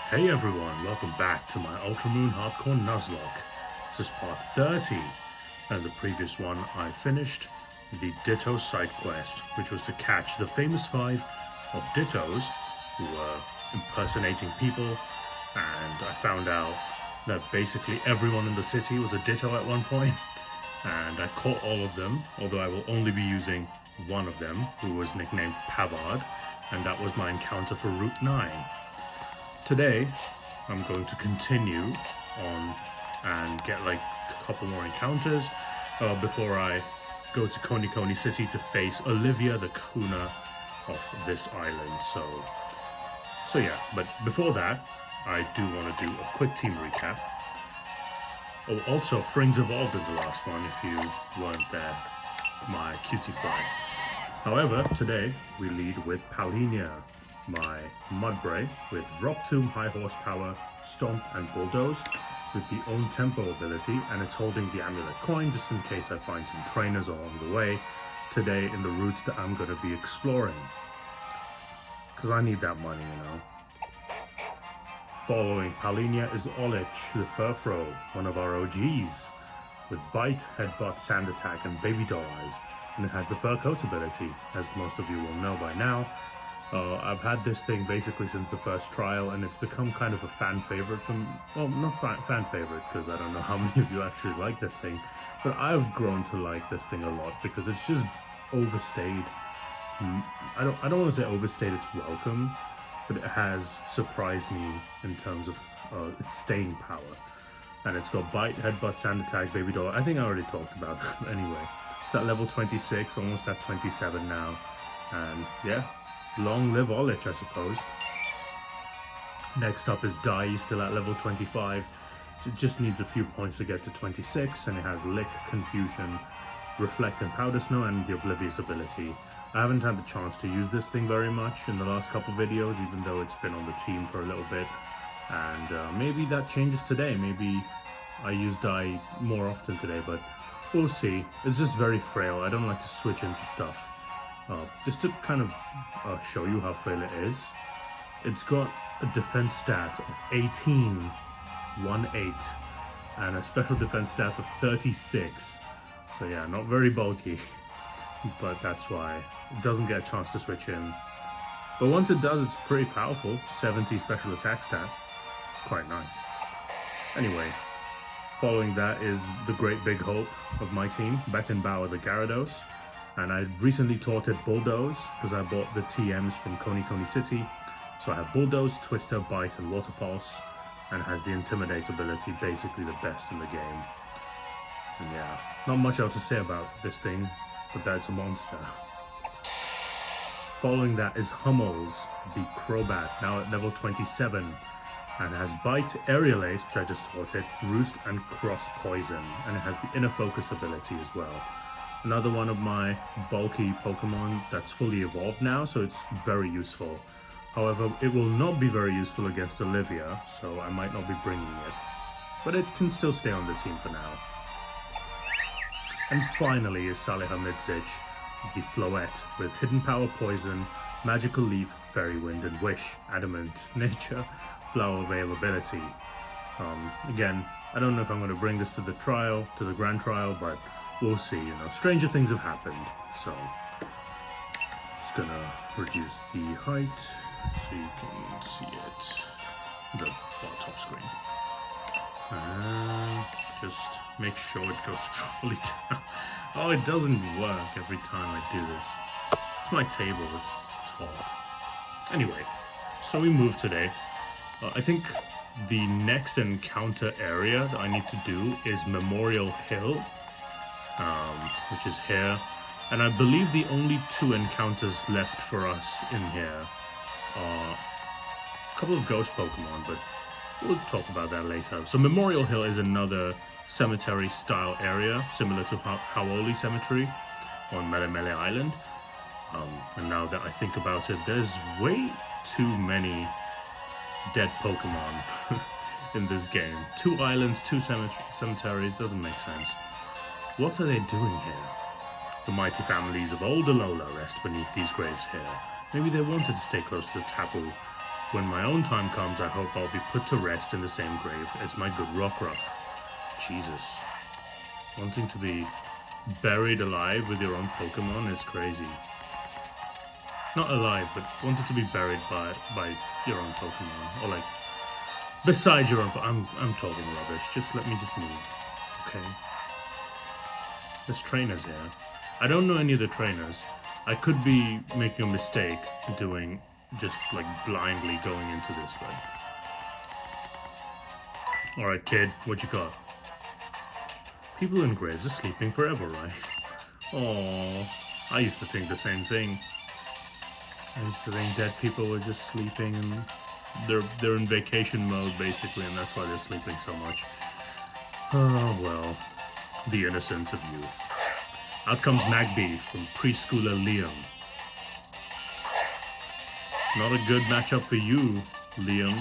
Hey everyone, welcome back to my Ultramoon Hardcore Nuzlocke. This is part 30, and the previous one I finished the Ditto side quest, which was to catch the famous 5 of Dittos who were impersonating people, and I found out that basically everyone in the city was a Ditto at one point, and I caught all of them, although I will only be using one of them, who was nicknamed Pavard, and that was my encounter for Route 9. Today, I'm going to continue on and get like a couple more encounters before I go to Coney City to face Olivia, the kahuna of this island. So yeah, but before that, I do want to do a quick team recap. Oh, also, Frings evolved in the last one if you weren't there, my cutie fly. However, today we lead with Paulinia, my Mudbray with Rock Tomb, High Horsepower, Stomp and Bulldoze with the Own Tempo ability, and it's holding the Amulet coin just in case I find some trainers along the way today in the routes that I'm going to be exploring. Because I need that money, you know. Following Paulinia is Olich, the Furfro, one of our OGs, with Bite, Headbutt, Sand Attack and Baby Doll Eyes, and it has the Fur Coat ability, as most of you will know by now. I've had this thing basically since the first trial, and it's become kind of a fan favorite from, well, not fan favorite, because I don't know how many of you actually like this thing, but I've grown to like this thing a lot because it's just overstayed. I don't want to say overstayed its welcome, but it has surprised me in terms of its staying power. And it's got Bite, Headbutt, Sand Attack, Baby Doll. I think I already talked about that anyway. It's at level 26, almost at 27 now, and yeah. Long live Olich, I suppose. Next up is Dai, still at level 25. It just needs a few points to get to 26, and it has Lick, Confusion, Reflect and Powder Snow, and the Oblivious ability. I haven't had the chance to use this thing very much in the last couple videos, even though it's been on the team for a little bit. And maybe that changes today. Maybe I use Dai more often today, but we'll see. It's just very frail. I don't like to switch into stuff. Just to kind of show you how frail it is, it's got a defense stat of 18, 1-8, and a special defense stat of 36. So yeah, not very bulky, but that's why it doesn't get a chance to switch in. But once it does, it's pretty powerful. 70 special attack stat, quite nice. Anyway, following that is the great big hope of my team, Beckenbauer the Gyarados. And I recently taught it Bulldoze because I bought the TMs from Coney City. So I have Bulldoze, Twister, Bite, and Water Pulse, and it has the Intimidate ability, basically the best in the game. And yeah, not much else to say about this thing, but that it's a monster. Following that is Hummels, the Crobat, now at level 27, and has Bite, Aerial Ace, which I just taught it, Roost, and Cross Poison, and it has the Inner Focus ability as well. Another one of my bulky Pokemon that's fully evolved now, so it's very useful. However, it will not be very useful against Olivia, so I might not be bringing it. But it can still stay on the team for now. And finally is Saleha Midzich, the Floette, with Hidden Power Poison, Magical Leaf, Fairy Wind, and Wish, Adamant, Nature, Flower Availability. Again, I don't know if I'm going to bring this to the trial, to the Grand Trial, but we'll see, you know, stranger things have happened, so just gonna reduce the height so you can see it, the top screen, and just make sure it goes properly down. Oh, it doesn't work every time I do this. It's my table, it's fault. Anyway, so we move today. I think the next encounter area that I need to do is Memorial Hill, which is here, and I believe the only 2 encounters left for us in here are a couple of ghost Pokemon, but we'll talk about that later. So Memorial Hill is another cemetery style area, similar to Hau'oli Cemetery on Melemele Island, and now that I think about it, there's way too many dead Pokemon in this game. 2 islands, 2 cemeteries, doesn't make sense. What are they doing here? The mighty families of old Alola rest beneath these graves here. Maybe they wanted to stay close to the Tapu when my own time comes, I hope I'll be put to rest in the same grave as my good Rockruff. Jesus. Wanting to be buried alive with your own Pokemon is crazy. Not alive, but wanted to be buried by your own Pokemon. Or like, beside your own... I'm talking rubbish. Just let me just move. Okay. There's trainers here. I don't know any of the trainers. I could be making a mistake doing... just like blindly going into this, but... Alright, kid, what you got? People in graves are sleeping forever, right? Aww, I used to think the same thing. I used to think dead people were just sleeping and they're in vacation mode basically, and that's why they're sleeping so much. Oh well, the innocence of youth. Out comes Magby from preschooler Liam. Not a good matchup for you, Liam.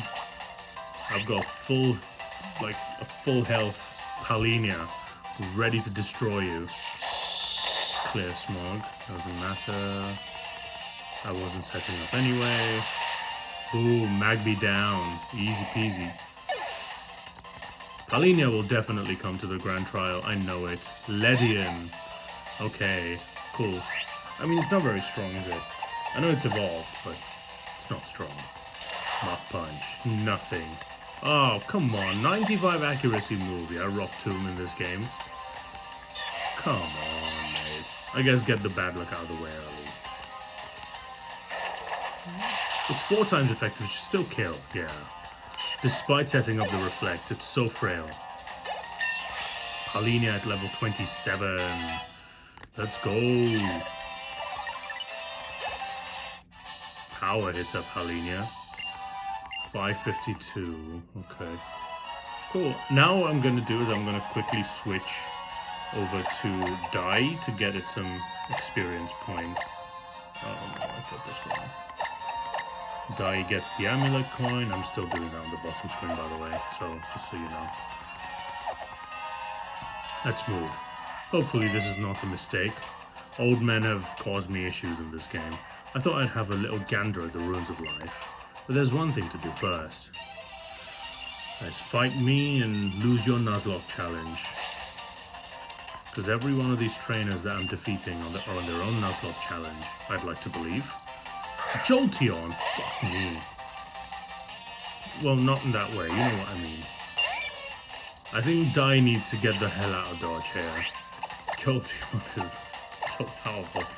I've got a full health Palinia ready to destroy you. Clear Smog, doesn't matter. I wasn't setting up anyway. Ooh, Magby down, easy peasy. Palinia will definitely come to the Grand Trial, I know it. Ledian, okay, cool. I mean, it's not very strong, is it? I know it's evolved, but... it's not strong. Mach Punch. Nothing. Oh, come on. 95 accuracy move. Yeah, Rock Tomb in this game. Come on, mate. I guess get the bad luck out of the way early. It's 4 times effective. Still kill. Yeah. Despite setting up the Reflect, it's so frail. Palinia at level 27. Let's go. Power hits up Palinia. 552. Okay. Cool. Now what I'm going to do is I'm going to quickly switch over to Dai to get it some experience points. Oh no, I got this wrong. Dai gets the amulet coin. I'm still doing that on the bottom screen, by the way, so just so you know. Let's move. Hopefully this is not a mistake. Old men have caused me issues in this game. I thought I'd have a little gander at the Ruins of Life, but there's one thing to do first. Let's fight me and lose your Nuzlocke challenge. Because every one of these trainers that I'm defeating are on their own Nuzlocke challenge, I'd like to believe. Jolteon? Fuck me. Well, not in that way, you know what I mean. I think Dai needs to get the hell out of Dodge here. Jolteon is so powerful.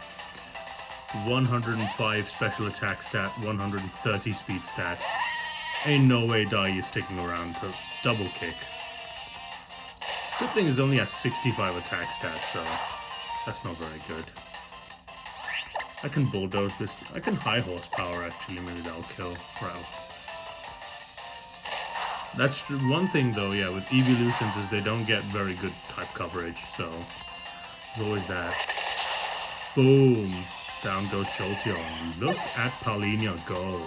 105 special attack stat, 130 speed stat. Ain't no way Dai is sticking around to double kick. Good thing is only at 65 attack stat, so that's not very good. I can bulldoze this. I can high horsepower actually, maybe that'll kill. Right. That's one thing though, yeah, with evolutions is they don't get very good type coverage, so there's always that. Boom! Down goes Jolteon. Look at Palinia go.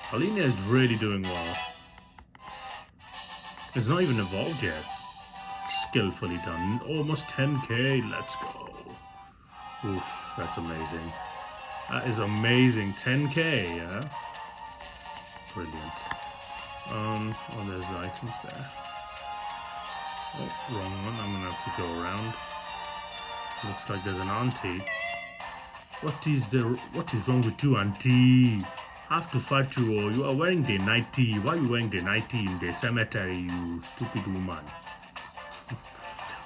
Palinia is really doing well. It's not even evolved yet. Skillfully done. Almost 10k. Let's go. Oof. That's amazing. That is amazing. 10k, yeah? Brilliant. Oh, there's the items there. Oh, wrong one. I'm gonna have to go around. Looks like there's an auntie. What is wrong with you, auntie? Have to fight you, or you are wearing the nightie. Why are you wearing the nightie in the cemetery, you stupid woman?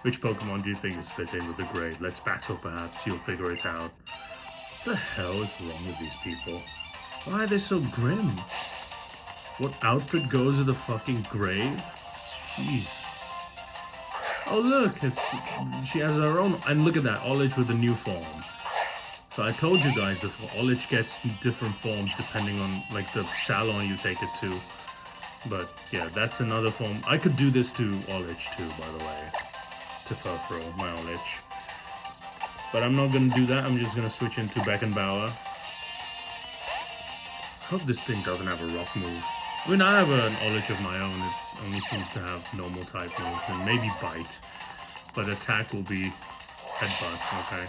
Which Pokemon do you think is fitting with the grave? Let's battle, perhaps. You'll figure it out. What the hell is wrong with these people? Why are they so grim? What outfit goes with the fucking grave? Jeez. Oh, look. She has her own... And look at that. Olich with a new form. So I told you guys before. Olich gets different forms depending on, like, the salon you take it to. But, yeah, that's another form. I could do this to Olich, too, by the way. To Furfro, my Olich. But I'm not going to do that. I'm just going to switch into Beckenbauer. Hope this thing doesn't have a rock move. I mean, I have an Olich of my own. It only seems to have normal type moves and maybe bite. But attack will be headbutt, okay.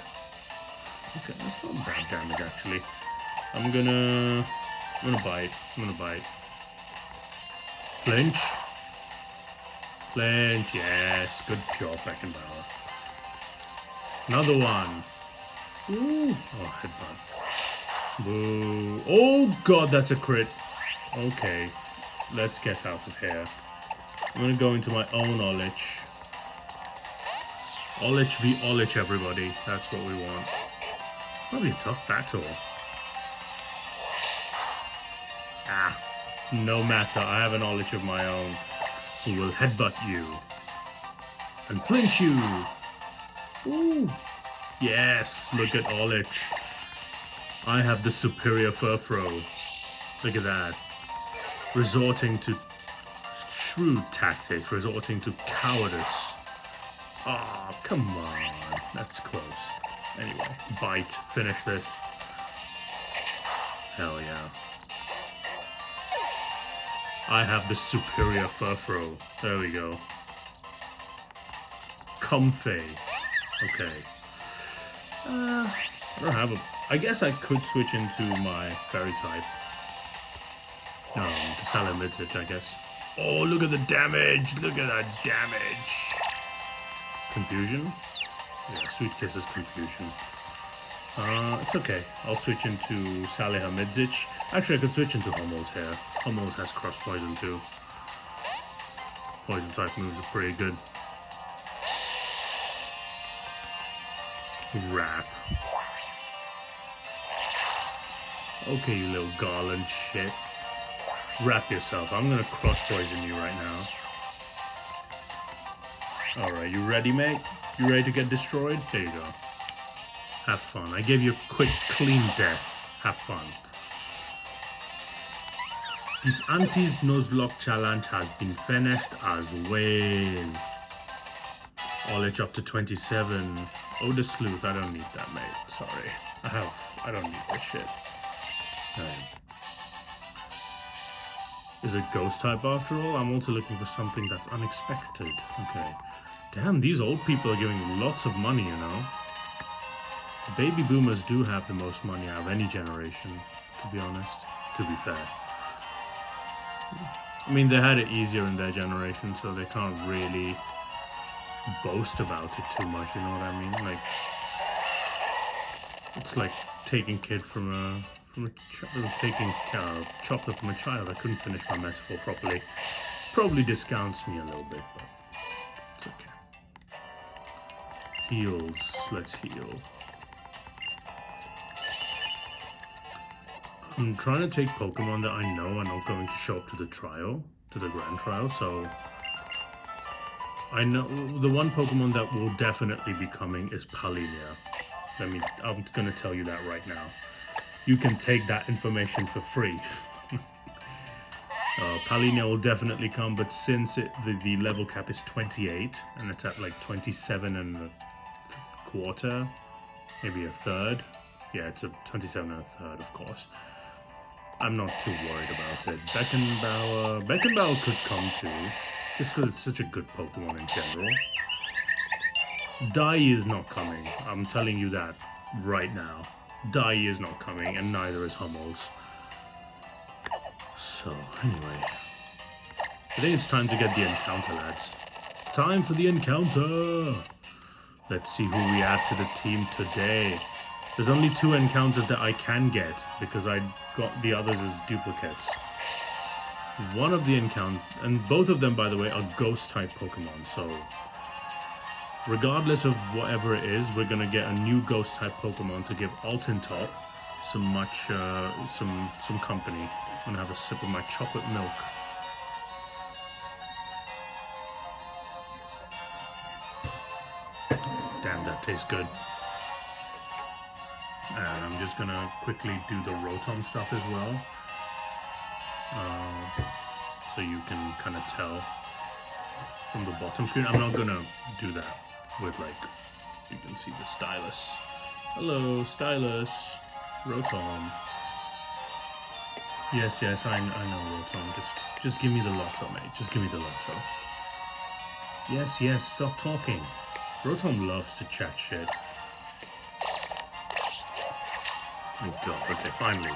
Okay, that's not bad damage actually. I'm gonna I'm gonna bite. I'm gonna bite. Flinch. Flinch. Yes. Good job, Beckenbauer. Another one. Ooh. Oh, headbutt. Boo. Oh, God, that's a crit. Okay. Let's get out of here. I'm gonna go into my own Olich. Olich v Olich, everybody. That's what we want. Probably a tough battle. Ah, no matter. I have an Olich of my own who will headbutt you and flinch you. Ooh. Yes, look at Olich. I have the superior Furfro. Look at that. Resorting to shrewd tactics, resorting to cowardice. Oh, come on. That's close. Anyway, bite. Finish this. Hell yeah. I have the superior Furfro. There we go. Comfy. Okay. I don't have a... I guess I could switch into my fairy type. Salamidget, I guess. Oh, look at the damage! Look at that damage! Confusion? Yeah, Sweet Kiss is confusion. It's okay. I'll switch into Salihamidzic. Actually, I could switch into Hummels here. Hummels has cross poison too. Poison type moves are pretty good. Wrap. Okay, you little garland shit. Wrap yourself. I'm gonna cross poison you right now. Alright, you ready, mate? You ready to get destroyed? There you go. Have fun. I gave you a quick, clean death. Have fun. This Anti's Nuzlocke challenge has been finished as well. Olich up to 27. Oh, the sleuth. I don't need that, mate. Sorry. I don't need this shit. Is it ghost type after all? I'm also looking for something that's unexpected. Okay. Damn, these old people are giving lots of money, you know. The baby boomers do have the most money out of any generation, to be honest. To be fair. I mean, they had it easier in their generation, so they can't really boast about it too much, you know what I mean? Like, it's like taking kid from taking chocolate from a child. I couldn't finish my metaphor properly. Probably discounts me a little bit, but it's okay. Heals. Let's heal. I'm trying to take Pokemon that I know are not going to show up to the trial, to the grand trial, so I know the one Pokemon that will definitely be coming is Palinia. I'm gonna tell you that right now. You can take that information for free. Palinia will definitely come, but since the level cap is 28 and it's at like 27 and a quarter, maybe a third. Yeah, it's a 27 and a third, of course. I'm not too worried about it. Beckenbauer could come too, just because it's such a good Pokemon in general. Dai is not coming. I'm telling you that right now. Dai is not coming, and neither is Hummels. So, anyway. I think it's time to get the encounter, lads. Time for the encounter! Let's see who we add to the team today. There's only 2 encounters that I can get, because I got the others as duplicates. One of the encounters, and both of them, by the way, are ghost-type Pokemon, so regardless of whatever it is, we're gonna get a new ghost-type Pokemon to give Altintop some company. I'm gonna have a sip of my chocolate milk. Damn, that tastes good. And I'm just gonna quickly do the Rotom stuff as well. So you can kind of tell from the bottom screen. I'm not gonna do that with, like, you can see the stylus. Hello, stylus. Rotom. Yes, I know, Rotom. Just give me the Lotto, mate. Just give me the Lotto. Yes, stop talking. Rotom loves to chat shit. Oh god, okay, finally.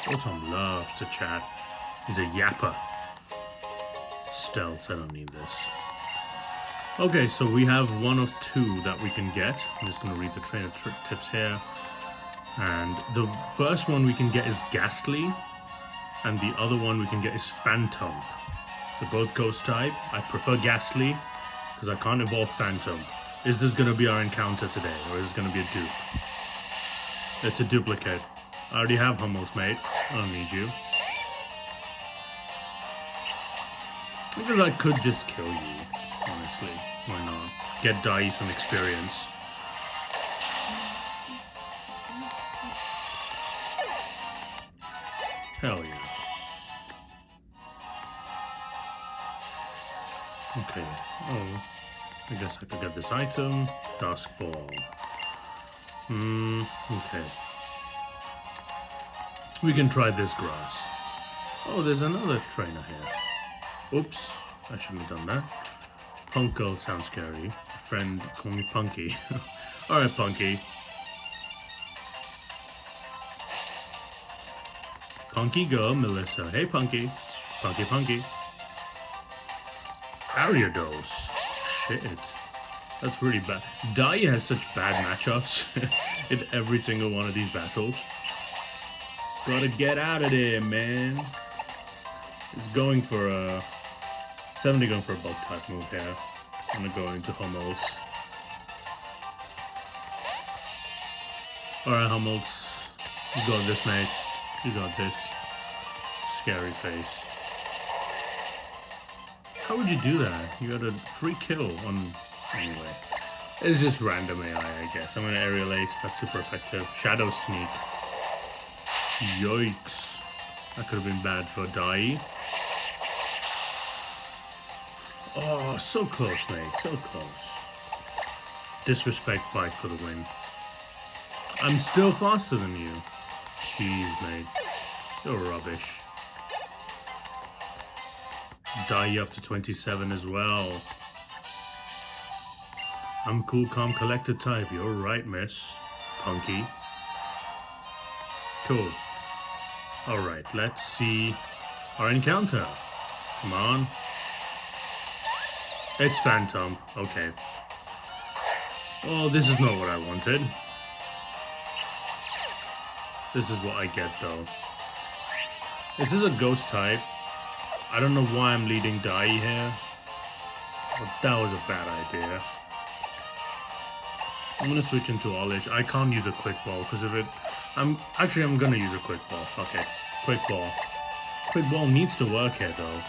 Totem loves to chat. He's a yapper. Stealth, I don't need this. Okay, so we have one of two that we can get. I'm just going to read the trainer tips here. And the first one we can get is Ghastly, and the other one we can get is Phantom. They're both ghost type. I prefer Ghastly, because I can't evolve Phantom. Is this going to be our encounter today, or is it going to be a dupe? It's a duplicate. I already have Hummels, mate. I don't need you. Because I could just kill you, honestly. Why not? Get Dai some experience. Hell yeah. Okay. Oh, I guess I could get this item. Dusk Ball. Okay. We can try this grass. Oh, there's another trainer here. Oops, I shouldn't have done that. Punk Girl sounds scary. Friend, call me Punky. Alright, Punky. Punky Girl, Melissa. Hey, Punky. Punky, Punky. Ariados. Shit. That's really bad. Dai has such bad matchups in every single one of these battles. Gotta get out of there, man. It's going for a... It's definitely going for a bug type move here. I'm gonna go into Hummels. Alright, Hummels. You got this, mate. You got this. Scary face. How would you do that? You got a free kill on... Anyway. It's just random AI, I guess. I'm gonna Aerial Ace. That's super effective. Shadow Sneak. Yikes. That could have been bad for Dai. Oh, so close, mate. So close. Disrespect bite for the win. I'm still faster than you. Jeez, mate. You're rubbish. Dai up to 27 as well. I'm cool, calm, collected type. You're right, miss. Punky. Cool. Alright, let's see our encounter. Come on. It's Phantom. Okay. Oh, this is not what I wanted. This is what I get, though. This is a ghost type. I don't know why I'm leading Dai here. But that was a bad idea. I'm gonna switch into Olish. I can't use a quick ball because of it. I'm gonna use a quick ball. Fuck it. Quick ball. Quick ball needs to work here though.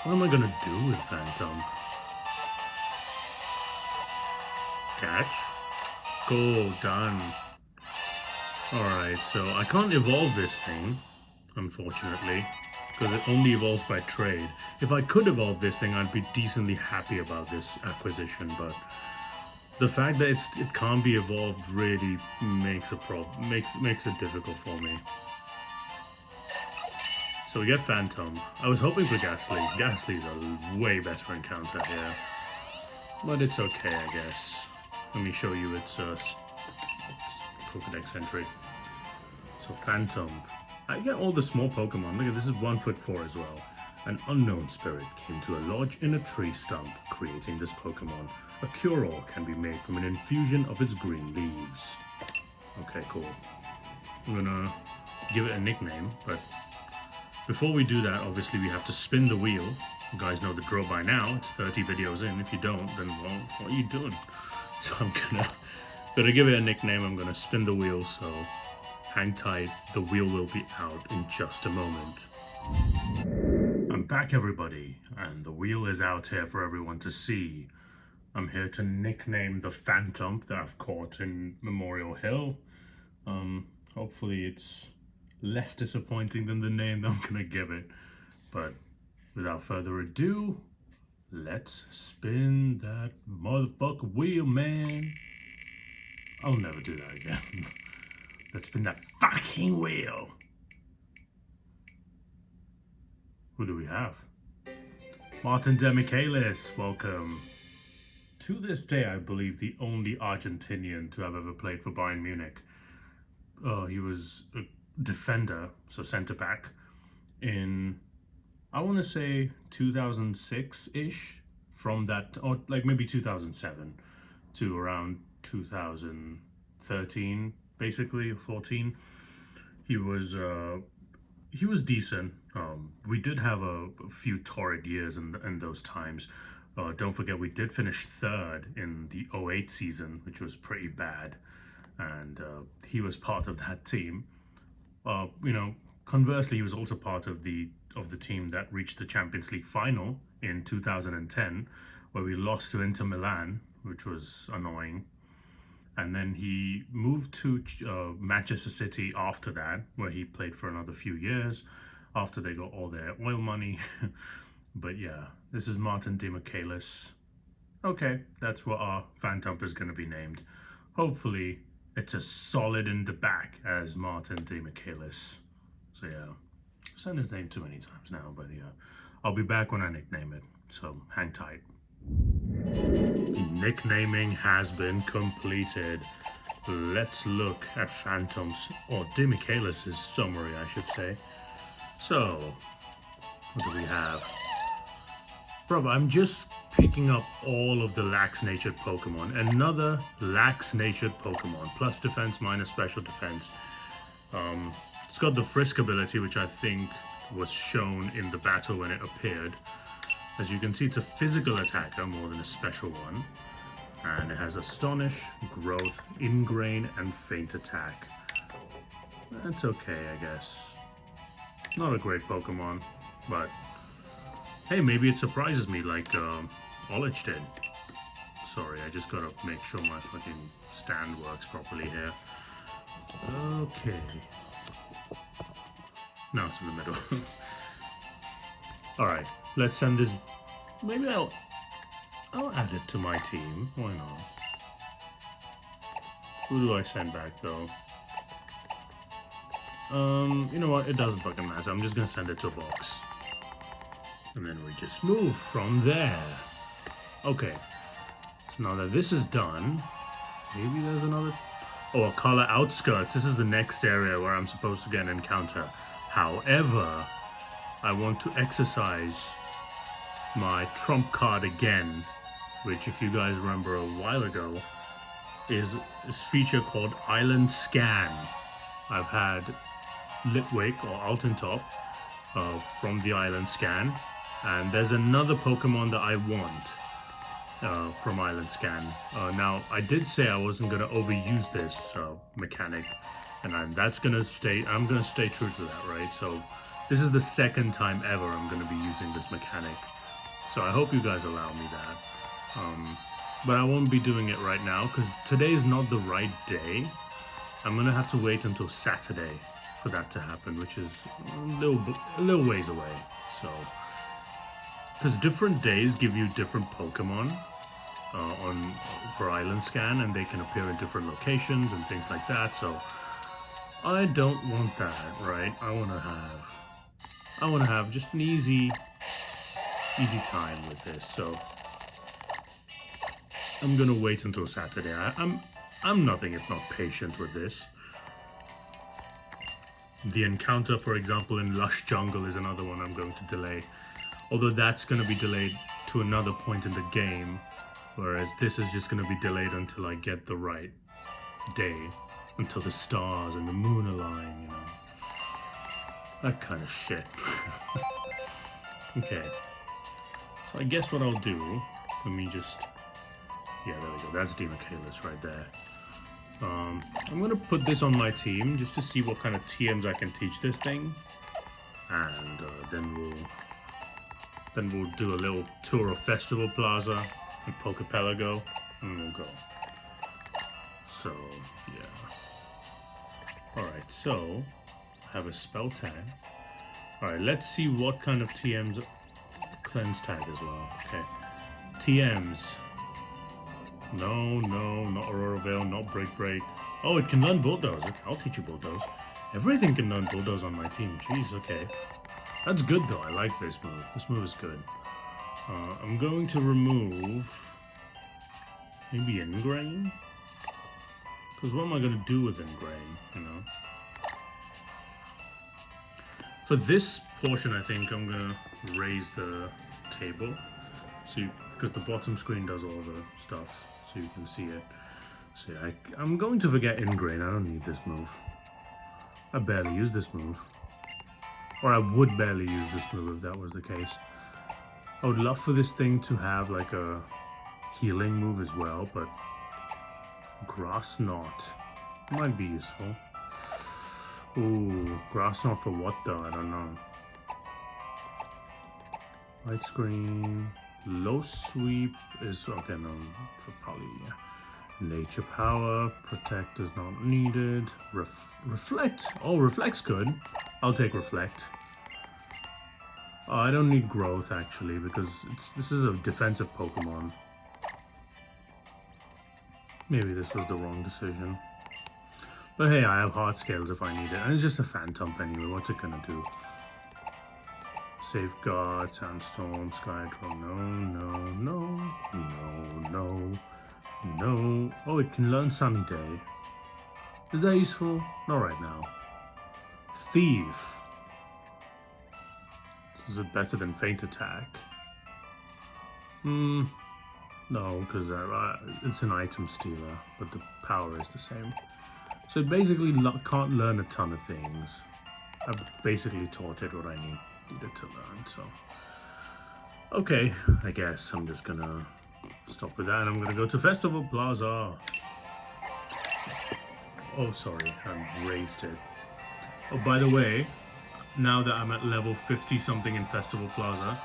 What am I gonna do with Phantom? Catch? Go, done. Alright, so I can't evolve this thing, unfortunately, because it only evolves by trade. If I could evolve this thing, I'd be decently happy about this acquisition, but the fact that it can't be evolved really makes a problem, makes it difficult for me. So we get Phantom. I was hoping for Ghastly. Ghastly's a way better encounter here, but it's okay, I guess. Let me show you its Pokedex entry. So Phantom. I get all the small Pokemon. Look at this, is 1'4" as well. An unknown spirit came to a lodge in a tree stump, creating this Pokemon. A cure-all can be made from an infusion of its green leaves. Okay, cool. I'm gonna give it a nickname, but before we do that, obviously we have to spin the wheel. You guys know the drill by now. It's 30 videos in. If you don't, then well, what are you doing? So I'm gonna give it a nickname. I'm gonna spin the wheel, so hang tight. The wheel will be out in just a moment. I'm back, everybody, and the wheel is out here for everyone to see. I'm here to nickname the Phantom that I've caught in Memorial Hill. Hopefully it's less disappointing than the name that I'm gonna give it. But without further ado, let's spin that motherfucker wheel, man. I'll never do that again. Let's spin that fucking wheel. Who do we have? Martin Demichelis, welcome. To this day, I believe the only Argentinian to have ever played for Bayern Munich. he was a defender, so center back in, I want to say 2006-ish, from that, or like maybe 2007 to around 2013, basically, or 14. He was decent. We did have a few torrid years in those times. Don't forget, we did finish third in the '08 season, which was pretty bad, and he was part of that team. You know, conversely, he was also part of the team that reached the Champions League final in 2010, where we lost to Inter Milan, which was annoying. And then he moved to Manchester City after that, where he played for another few years after they got all their oil money. But yeah, this is Martin Demichelis. Okay, that's what our Phantom is going to be named. Hopefully, it's as solid in the back as Martin Demichelis. So yeah, I've said his name too many times now, but yeah, I'll be back when I nickname it. So hang tight. Nicknaming has been completed. Let's look at Phantom's, or Demichelis' summary, I should say. So, what do we have? Bro, I'm just picking up all of the lax-natured Pokemon. Another lax-natured Pokemon. Plus defense, minus special defense. It's got the Frisk ability, which I think was shown in the battle when it appeared. As you can see, it's a physical attacker more than a special one. And it has Astonish, Growth, Ingrain, and Faint Attack. That's okay, I guess. Not a great Pokemon, but hey, maybe it surprises me like Olich did. Sorry, I just gotta make sure my fucking stand works properly here. Okay. Now it's in the middle. Alright, let's send this. Maybe I'll add it to my team. Why not? Who do I send back though? You know what? It doesn't fucking matter. I'm just gonna send it to a box. And then we just move from there. Okay. So now that this is done, maybe there's another. Oh, Akala Outskirts. This is the next area where I'm supposed to get an encounter. However, I want to exercise my trump card again, which, if you guys remember a while ago, is this feature called Island Scan. I've had Litwick or Altintop from the Island Scan, and there's another Pokemon that I want from Island Scan. Now, I did say I wasn't going to overuse this mechanic, and that's going to stay. I'm going to stay true to that, right? So this is the second time ever I'm going to be using this mechanic. So I hope you guys allow me that. But I won't be doing it right now because today is not the right day. I'm going to have to wait until Saturday for that to happen, which is a little ways away. So, because different days give you different Pokemon for Island Scan, and they can appear in different locations and things like that. So I don't want that, right? I want to have just an easy time with this. So I'm gonna wait until Saturday. I'm nothing if not patient with this. The encounter, for example, in Lush Jungle is another one I'm going to delay. Although that's going to be delayed to another point in the game, whereas this is just going to be delayed until I get the right day, until the stars and the moon align, you know. That kind of shit. Okay. So I guess what I'll do, let me just... Yeah, there we go. That's Demichelis right there. I'm going to put this on my team just to see what kind of TMs I can teach this thing. And then we'll do a little tour of Festival Plaza and Pokepelago, and we'll go. So, yeah. Alright, so I have a spell tag. Alright, let's see what kind of TMs... Cleanse tag as well. Okay. TMs. No, not Aurora Veil, not Break. Oh, it can learn Bulldoze. Okay, I'll teach you Bulldoze. Everything can learn Bulldoze on my team. Jeez, okay. That's good though. I like this move. This move is good. I'm going to remove maybe Ingrain, Because what am I going to do with Ingrain, you know? For this portion, I think I'm going to raise the table. So because the bottom screen does all the stuff, so you can see it. See, I'm going to forget Ingrain. I don't need this move. I barely use this move. Or I would barely use this move if that was the case. I would love for this thing to have like a healing move as well, but Grass Knot might be useful. Ooh, Grass Knot for what though? I don't know. Light Screen, Low Sweep is okay. No, probably yeah. Nature Power, Protect is not needed. Reflect. Oh, Reflect's good. I'll take Reflect. I don't need Growth actually because this is a defensive Pokemon. Maybe this was the wrong decision. But hey, I have Heart Scales if I need it. And it's just a Phantom anyway. What's it gonna do? Safeguard, Sandstorm, Skydron. No. Oh, it can learn Sunny Day. Is that useful? Not right now. Thief. Is it better than Faint Attack? No, because it's an item stealer, but the power is the same. So it basically can't learn a ton of things. I've basically taught it what I needed to learn, so... Okay, I guess I'm just gonna stop with that and I'm gonna go to Festival Plaza. Oh, sorry, I raised it. Oh, by the way, now that I'm at level 50 something in Festival Plaza,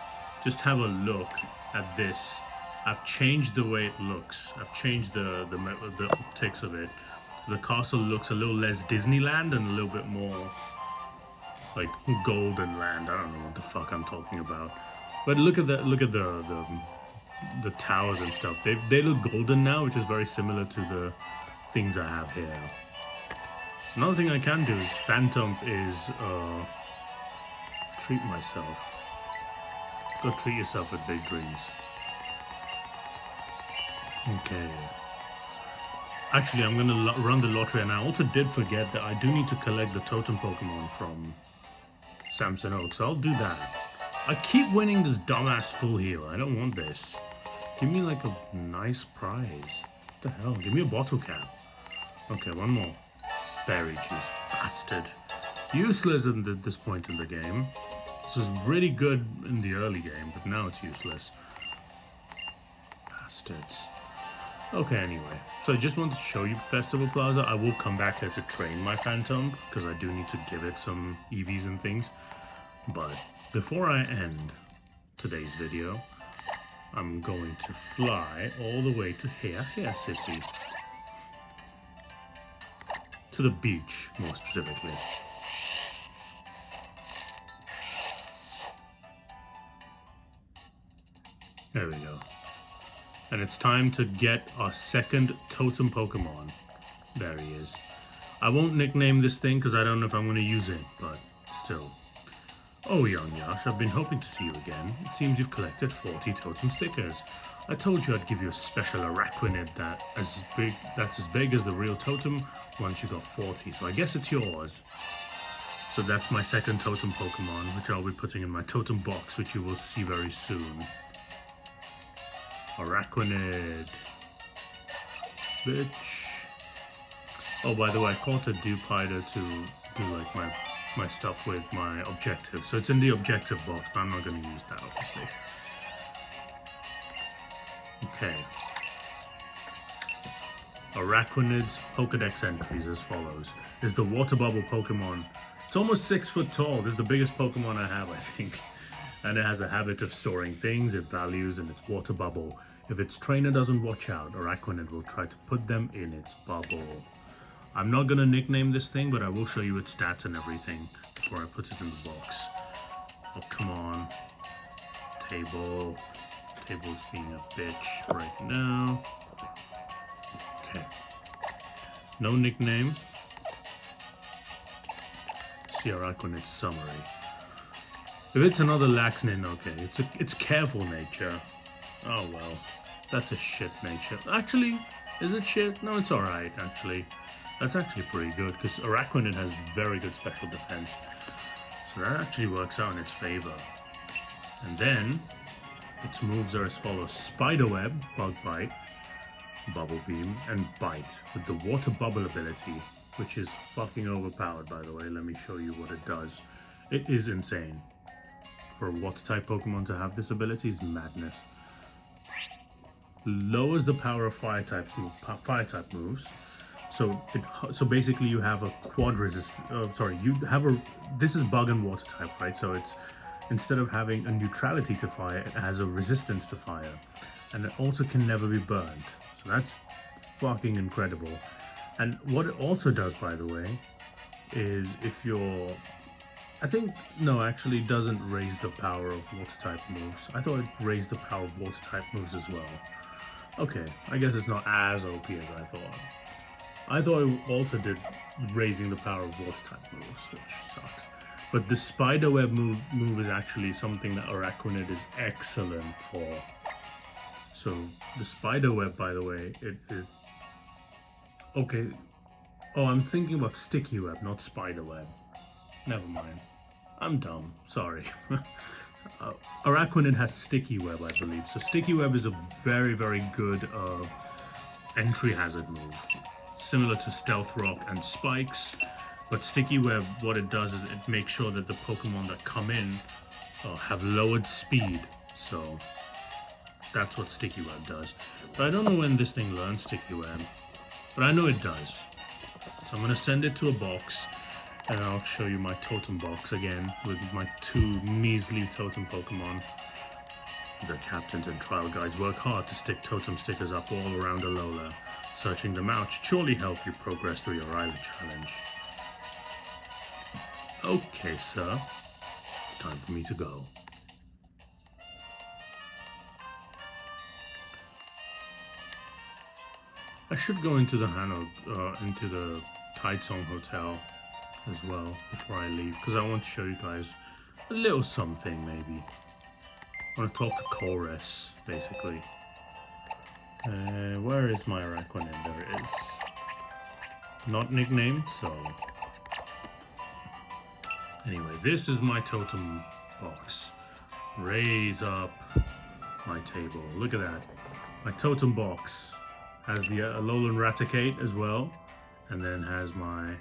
just have a look at this. I've changed the way it looks. I've changed the optics of it. The castle looks a little less Disneyland and a little bit more like Golden Land. I don't know what the fuck I'm talking about. But look at the towers and stuff. They look golden now, which is very similar to the things I have here. Another thing I can do is Phantom is treat myself. Go treat yourself with big dreams. Okay. Actually, I'm gonna run the lottery, and I also did forget that I do need to collect the Totem Pokemon from Samson Oak, so I'll do that. I keep winning this dumbass full heal. I don't want this. Give me like a nice prize. What the hell? Give me a bottle cap. Okay, one more. Berry juice. Bastard. Useless at this point in the game. This was really good in the early game, but now it's useless. Bastards. Okay, anyway. So I just wanted to show you Festival Plaza. I will come back here to train my Phantom, because I do need to give it some EVs and things. But before I end today's video, I'm going to fly all the way to here city. To the beach, more specifically. There we go. And it's time to get our second Totem Pokemon. There he is. I won't nickname this thing because I don't know if I'm going to use it, but still. Oh, young Yash, I've been hoping to see you again. It seems you've collected 40 Totem stickers. I told you I'd give you a special Araquanid that's as big as the real Totem once you got 40, so I guess it's yours. So that's my second Totem Pokemon, which I'll be putting in my Totem box, which you will see very soon. Araquanid. Bitch. Oh, by the way, I caught a Dupider to do like my stuff with my objective. So it's in the objective box, but I'm not going to use that, obviously. Okay. Araquanid's Pokedex entries as follows. Is the Water Bubble Pokemon. It's almost 6 foot tall. This is the biggest Pokemon I have, I think. And it has a habit of storing things it values in its water bubble. If its trainer doesn't watch out, Araquanid will try to put them in its bubble. I'm not going to nickname this thing, but I will show you its stats and everything before I put it in the box. Oh, come on. Table. Table's being a bitch right now. Okay. No nickname. See Araquanid's summary. If it's another Laxnin, okay. It's careful nature. Oh well. That's a shit nature. Actually, is it shit? No, it's alright, actually. That's actually pretty good, because Araquanid has very good special defense. So that actually works out in its favor. And then, its moves are as follows. Spiderweb, Bug Bite, Bubble Beam, and Bite, with the Water Bubble ability, which is fucking overpowered, by the way. Let me show you what it does. It is insane. For a Water-type Pokemon to have this ability is madness. Lowers the power of Fire-type moves. So basically you have a quad resist. This is Bug and Water type, right? So it's, instead of having a neutrality to fire, it has a resistance to fire, and it also can never be burned. So that's fucking incredible. And what it also does, by the way, is if you're, actually it doesn't raise the power of Water type moves. I thought it raised the power of Water type moves as well. Okay, I guess it's not as OP as I thought. I thought it also did raising the power of Water type moves, which sucks. But the Spiderweb move is actually something that Araquanid is excellent for. So the Spiderweb, by the way, it is... Okay. Oh, I'm thinking about Sticky Web, not Spiderweb. Never mind. I'm dumb. Sorry. Araquanid has Sticky Web, I believe. So Sticky Web is a very, very good entry hazard move. Similar to Stealth Rock and Spikes, but Sticky Web, what it does is it makes sure that the Pokemon that come in have lowered speed. So that's what Sticky Web does. But I don't know when this thing learns Sticky Web, but I know it does. So I'm going to send it to a box, and I'll show you my Totem box again with my 2 measly Totem Pokemon. The captains and trial guides work hard to stick Totem stickers up all around Alola. Searching them out should surely help you progress through your island challenge. Okay, sir. Time for me to go. I should go into the into the Tidesong Hotel as well before I leave, because I want to show you guys a little something, maybe. I want to talk to Colress, basically. Where is my Araquanid? There it is. Not nicknamed, so... Anyway, this is my Totem box. Raise up my table. Look at that. My Totem box has the Alolan Raticate as well, and then has my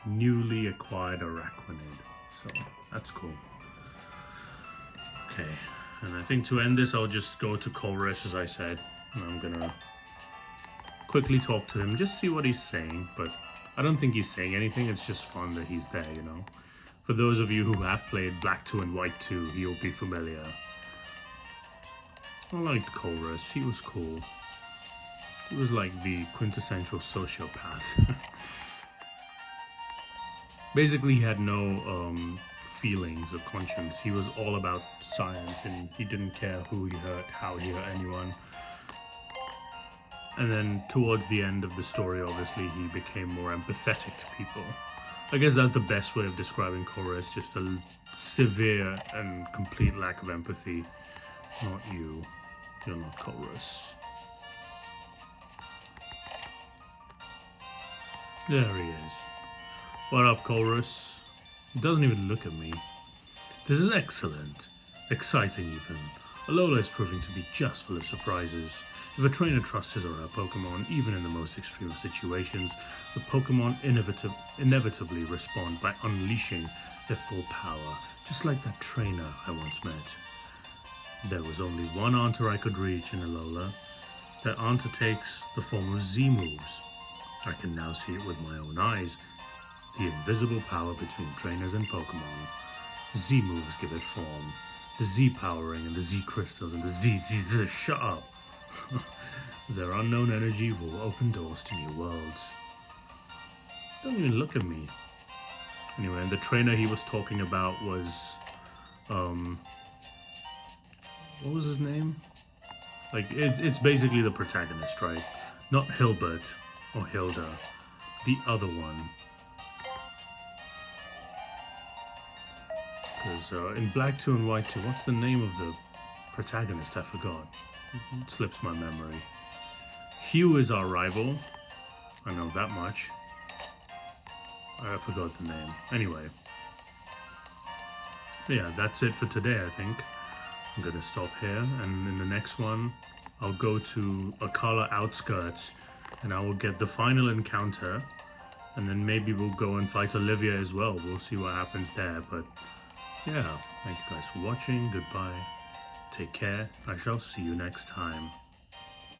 newly acquired Araquanid. So, that's cool. Okay, and I think to end this, I'll just go to Colress, as I said. I'm gonna quickly talk to him, just see what he's saying, but I don't think he's saying anything. It's just fun that he's there, you know. For those of you who have played Black 2 and White 2, you'll be familiar. I liked Colress, he was cool. He was like the quintessential sociopath. Basically, he had no feelings of conscience. He was all about science, and he didn't care who he hurt, how he hurt anyone. And then towards the end of the story, obviously, he became more empathetic to people. I guess that's the best way of describing Colress, just a severe and complete lack of empathy. Not you. You're not Colress. There he is. What up, Colress? He doesn't even look at me. This is excellent. Exciting, even. Alola is proving to be just full of surprises. If a trainer trusts his or her Pokemon, even in the most extreme of situations, the Pokemon inevitably respond by unleashing their full power, just like that trainer I once met. There was only one answer I could reach in Alola. That answer takes the form of Z moves. I can now see it with my own eyes. The invisible power between trainers and Pokemon. Z moves give it form. The Z powering and the Z crystals and the Z. Shut up. Their unknown energy will open doors to new worlds. Don't even look at me. Anyway, and the trainer he was talking about was, what was his name? Like, it's basically the protagonist, right? Not Hilbert or Hilda. The other one. Because in Black 2 and White 2, what's the name of the protagonist? I forgot. It slips my memory. Hugh is our rival. I know that much. I forgot the name. Anyway. Yeah, that's it for today, I think. I'm gonna stop here, and in the next one, I'll go to Akala Outskirts, and I will get the final encounter, and then maybe we'll go and fight Olivia as well. We'll see what happens there, but yeah, thank you guys for watching. Goodbye. Take care. I shall see you next time.